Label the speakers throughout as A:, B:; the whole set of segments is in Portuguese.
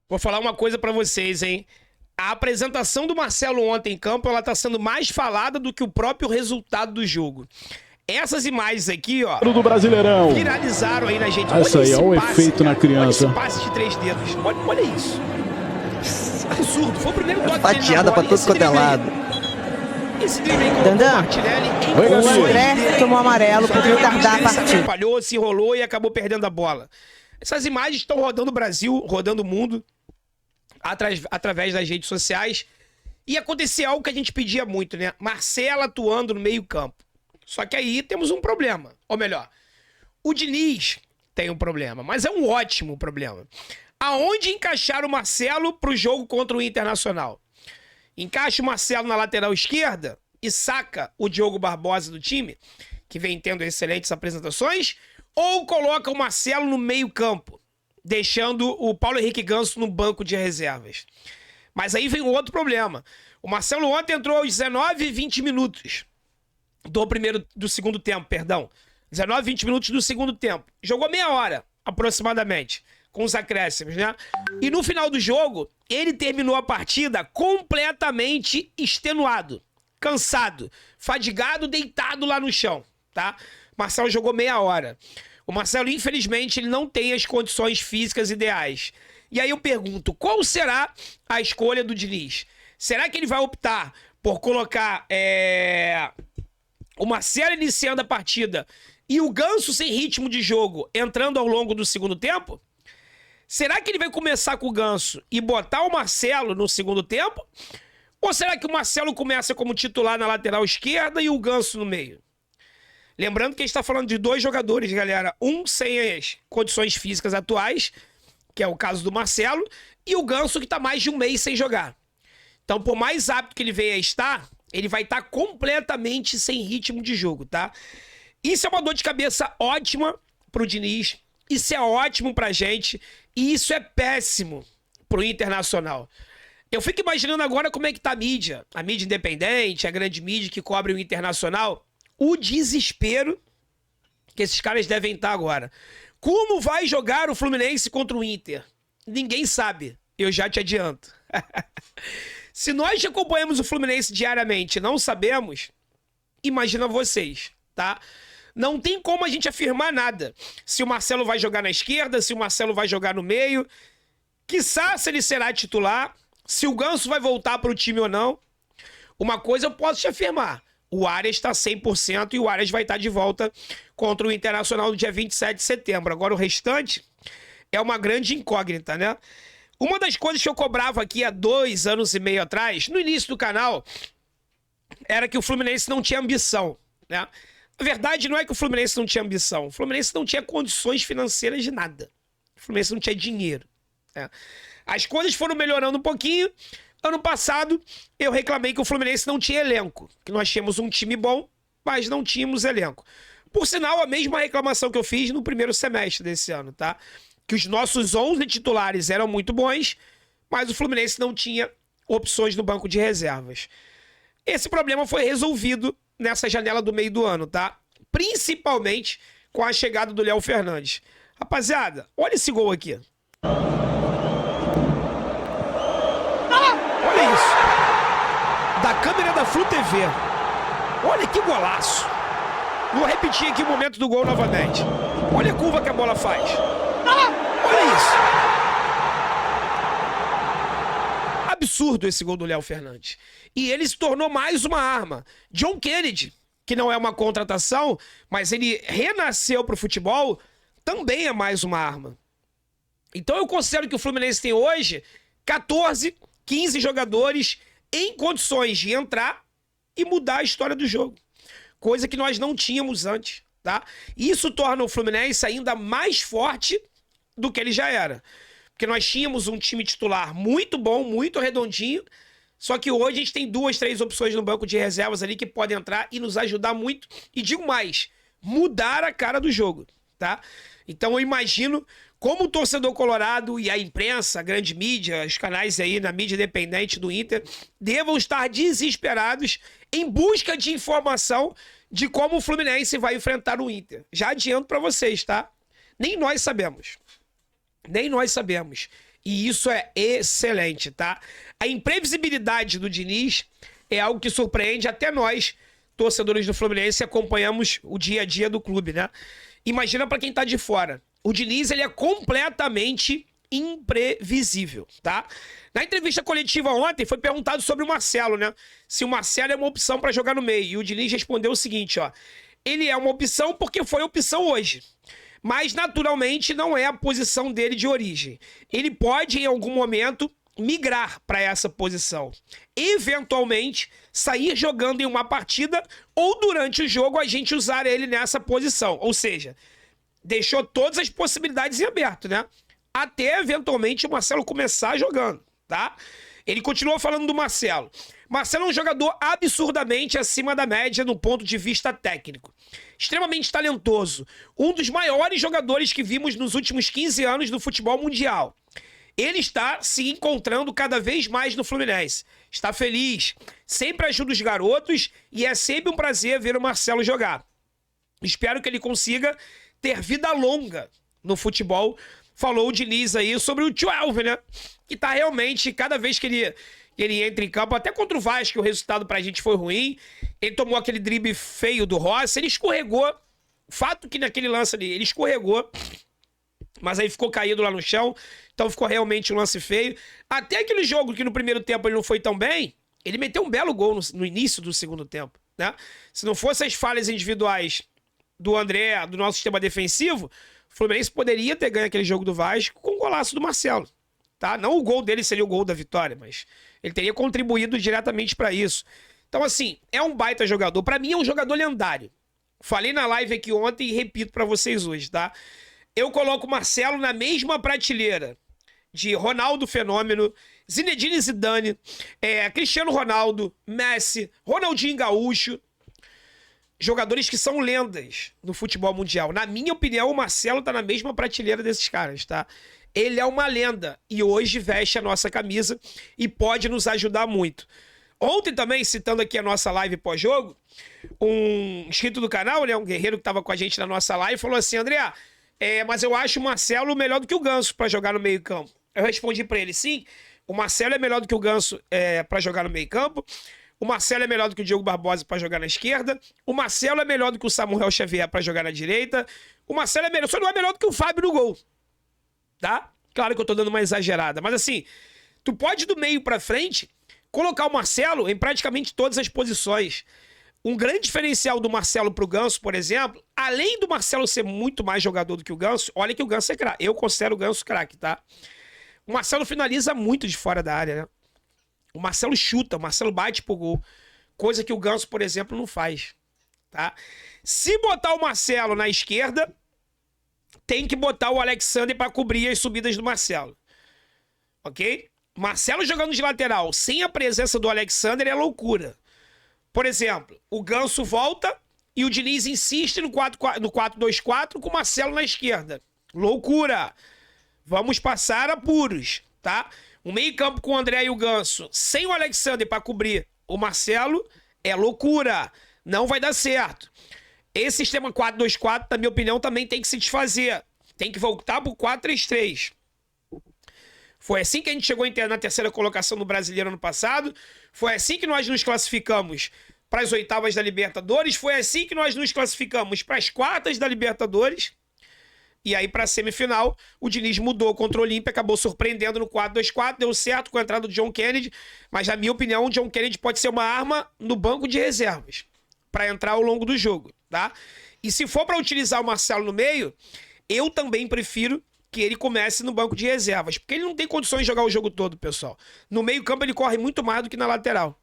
A: Vou falar uma coisa pra vocês, hein? A apresentação do Marcelo ontem em campo, ela tá sendo mais falada do que o próprio resultado do jogo. Essas imagens aqui, ó,
B: do Brasileirão,
A: viralizaram aí na gente.
B: Essa aí, olha o efeito na criança.
A: Olha esse passe de 3 dedos. Olha isso. Absurdo. Foi o primeiro toque
C: fatiada pra todo quanto é lado.
A: Esse drible aí colocou o Martinelli
B: Oi,
A: em
B: Gabi.
D: O André tomou amarelo por retardar a partida.
A: Falhou, se enrolou e acabou perdendo a bola. Essas imagens estão rodando o Brasil, rodando o mundo, através das redes sociais. E acontecia algo que a gente pedia muito, né? Marcelo atuando no meio-campo. Só que aí temos um problema. Ou melhor, o Diniz tem um problema, mas é um ótimo problema. Aonde encaixar o Marcelo pro jogo contra o Internacional? Encaixa o Marcelo na lateral esquerda e saca o Diogo Barbosa do time, que vem tendo excelentes apresentações, ou coloca o Marcelo no meio-campo, deixando o Paulo Henrique Ganso no banco de reservas. Mas aí vem outro problema. O Marcelo ontem entrou aos 19 e 20 minutos do segundo tempo, perdão. 19 e 20 minutos do segundo tempo. Jogou meia hora, aproximadamente, com os acréscimos, né? E no final do jogo, ele terminou a partida completamente extenuado, cansado, fadigado, deitado lá no chão, tá? Marcelo jogou meia hora. O Marcelo, infelizmente, ele não tem as condições físicas ideais. E aí eu pergunto, qual será a escolha do Diniz? Será que ele vai optar por colocar o Marcelo iniciando a partida e o Ganso sem ritmo de jogo entrando ao longo do segundo tempo? Será que ele vai começar com o Ganso e botar o Marcelo no segundo tempo? Ou será que o Marcelo começa como titular na lateral esquerda e o Ganso no meio? Lembrando que a gente está falando de dois jogadores, galera. Um sem as condições físicas atuais, que é o caso do Marcelo, e o Ganso que está mais de um mês sem jogar. Então, por mais apto que ele venha a estar, ele vai estar completamente sem ritmo de jogo, tá? Isso é uma dor de cabeça ótima pro Diniz, isso é ótimo pra gente, e isso é péssimo pro Internacional. Eu fico imaginando agora como é que tá a mídia independente, a grande mídia que cobre o Internacional, o desespero que esses caras devem estar agora. Como vai jogar o Fluminense contra o Inter? Ninguém sabe, eu já te adianto. Se nós que acompanhamos o Fluminense diariamente não sabemos, imagina vocês, tá? Não tem como a gente afirmar nada. Se o Marcelo vai jogar na esquerda, se o Marcelo vai jogar no meio, quiçá se ele será titular, se o Ganso vai voltar para o time ou não. Uma coisa eu posso te afirmar, o Arias está 100% e o Arias vai estar de volta contra o Internacional no dia 27 de setembro. Agora o restante é uma grande incógnita, né? Uma das coisas que eu cobrava aqui há 2 anos e meio atrás, no início do canal, era que o Fluminense não tinha ambição, né? Na verdade, não é que o Fluminense não tinha ambição. O Fluminense não tinha condições financeiras de nada. O Fluminense não tinha dinheiro, né? As coisas foram melhorando um pouquinho. Ano passado, eu reclamei que o Fluminense não tinha elenco. Que nós tínhamos um time bom, mas não tínhamos elenco. Por sinal, a mesma reclamação que eu fiz no primeiro semestre desse ano, tá? Que os nossos 11 titulares eram muito bons, mas o Fluminense não tinha opções no banco de reservas. Esse problema foi resolvido nessa janela do meio do ano, tá? Principalmente com a chegada do Léo Fernandes. Rapaziada, olha esse gol aqui. Olha isso. Da câmera da Flu TV. Olha que golaço. Vou repetir aqui o momento do gol novamente. Olha a curva que a bola faz. Olha isso. Absurdo esse gol do Léo Fernandes. E ele se tornou mais uma arma. John Kennedy, que não é uma contratação, mas ele renasceu pro futebol, também é mais uma arma. Então eu considero que o Fluminense tem hoje 14, 15 jogadores em condições de entrar e mudar a história do jogo. Coisa que nós não tínhamos antes, tá? Isso torna o Fluminense ainda mais forte do que ele já era. Porque nós tínhamos um time titular muito bom, muito redondinho, só que hoje a gente tem 2, 3 opções no banco de reservas ali que podem entrar e nos ajudar muito. E digo mais, mudar a cara do jogo, tá? Então eu imagino como o torcedor colorado e a imprensa, a grande mídia, os canais aí na mídia independente do Inter, devam estar desesperados em busca de informação de como o Fluminense vai enfrentar o Inter. Já adianto pra vocês, tá? Nem nós sabemos. Nem nós sabemos. E isso é excelente, tá? A imprevisibilidade do Diniz é algo que surpreende até nós, torcedores do Fluminense, acompanhamos o dia a dia do clube, né? Imagina pra quem tá de fora. O Diniz, ele é completamente imprevisível, tá? Na entrevista coletiva ontem, foi perguntado sobre o Marcelo, né? Se o Marcelo é uma opção pra jogar no meio. E o Diniz respondeu o seguinte, ó. Ele é uma opção porque foi opção hoje. Mas, naturalmente, não é a posição dele de origem. Ele pode, em algum momento, migrar para essa posição. Eventualmente, sair jogando em uma partida ou durante o jogo a gente usar ele nessa posição. Ou seja, deixou todas as possibilidades em aberto, né? Até, eventualmente, o Marcelo começar jogando, tá? Ele continua falando do Marcelo. Marcelo é um jogador absurdamente acima da média no ponto de vista técnico. Extremamente talentoso. Um dos maiores jogadores que vimos nos últimos 15 anos do futebol mundial. Ele está se encontrando cada vez mais no Fluminense. Está feliz, sempre ajuda os garotos e é sempre um prazer ver o Marcelo jogar. Espero que ele consiga ter vida longa no futebol. Falou o Diniz aí sobre o 12, né? Que tá realmente, cada vez que ele entra em campo, até contra o Vasco, o resultado pra gente foi ruim. Ele tomou aquele drible feio do Rossi, ele escorregou. Fato que naquele lance ali, ele escorregou, mas aí ficou caído lá no chão, então ficou realmente um lance feio. Até aquele jogo que no primeiro tempo ele não foi tão bem, ele meteu um belo gol no início do segundo tempo, né? Se não fossem as falhas individuais do André, do nosso sistema defensivo, o Fluminense poderia ter ganho aquele jogo do Vasco com o golaço do Marcelo, tá? Não o gol dele seria o gol da vitória, mas ele teria contribuído diretamente para isso. Então, assim, é um baita jogador. Para mim, é um jogador lendário. Falei na live aqui ontem e repito para vocês hoje, tá? Eu coloco o Marcelo na mesma prateleira de Ronaldo Fenômeno, Zinedine Zidane, Cristiano Ronaldo, Messi, Ronaldinho Gaúcho. Jogadores que são lendas no futebol mundial. Na minha opinião, o Marcelo tá na mesma prateleira desses caras, tá? Ele é uma lenda e hoje veste a nossa camisa e pode nos ajudar muito. Ontem também, citando aqui a nossa live pós-jogo, um inscrito do canal, né, um guerreiro que tava com a gente na nossa live, falou assim, André, mas eu acho o Marcelo melhor do que o Ganso pra jogar no meio campo. Eu respondi pra ele, sim, o Marcelo é melhor do que o Ganso pra jogar no meio campo. O Marcelo é melhor do que o Diogo Barbosa para jogar na esquerda. O Marcelo é melhor do que o Samuel Xavier para jogar na direita. O Marcelo é melhor, só não é melhor do que o Fábio no gol. Tá? Claro que eu tô dando uma exagerada. Mas assim, tu pode do meio para frente colocar o Marcelo em praticamente todas as posições. Um grande diferencial do Marcelo pro Ganso, por exemplo, além do Marcelo ser muito mais jogador do que o Ganso, olha que o Ganso é craque. Eu considero o Ganso craque, tá? O Marcelo finaliza muito de fora da área, né? O Marcelo chuta, o Marcelo bate pro gol. Coisa que o Ganso, por exemplo, não faz. Tá? Se botar o Marcelo na esquerda, tem que botar o Alexander para cobrir as subidas do Marcelo. Ok? Marcelo jogando de lateral sem a presença do Alexander é loucura. Por exemplo, o Ganso volta e o Diniz insiste no 4-2-4 com o Marcelo na esquerda. Loucura! Vamos passar apuros, tá? O meio-campo com o André e o Ganso, sem o Alexander para cobrir o Marcelo, é loucura. Não vai dar certo. Esse sistema 4-2-4, na minha opinião, também tem que se desfazer. Tem que voltar pro 4-3-3. Foi assim que a gente chegou na terceira colocação no Brasileiro ano passado. Foi assim que nós nos classificamos para as oitavas da Libertadores. Foi assim que nós nos classificamos para as quartas da Libertadores. E aí, para a semifinal, o Diniz mudou contra o Olímpia, acabou surpreendendo no 4-2-4, deu certo com a entrada do John Kennedy, mas, na minha opinião, o John Kennedy pode ser uma arma no banco de reservas para entrar ao longo do jogo, tá? E se for para utilizar o Marcelo no meio, eu também prefiro que ele comece no banco de reservas, porque ele não tem condições de jogar o jogo todo, pessoal. No meio-campo ele corre muito mais do que na lateral,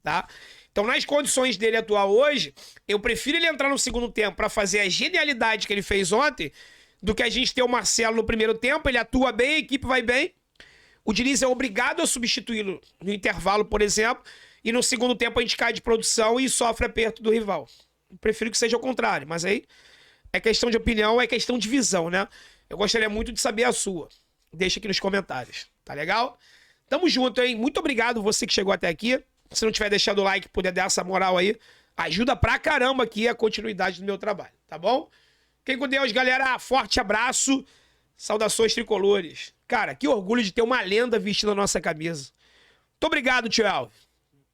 A: tá? Então, nas condições dele atuar hoje, eu prefiro ele entrar no segundo tempo para fazer a genialidade que ele fez ontem, do que a gente ter o Marcelo no primeiro tempo. Ele atua bem, a equipe vai bem. O Diniz é obrigado a substituí-lo no intervalo, por exemplo, e no segundo tempo a gente cai de produção e sofre aperto do rival. Eu prefiro que seja o contrário, mas aí é questão de opinião, é questão de visão, né? Eu gostaria muito de saber a sua. Deixa aqui nos comentários, tá legal? Tamo junto, hein? Muito obrigado você que chegou até aqui. Se não tiver deixado o like, puder dar essa moral aí, ajuda pra caramba aqui a continuidade do meu trabalho, tá bom? Fiquem com Deus, galera. Forte abraço. Saudações tricolores. Cara, que orgulho de ter uma lenda vestindo a nossa camisa. Muito obrigado, tio Elvio.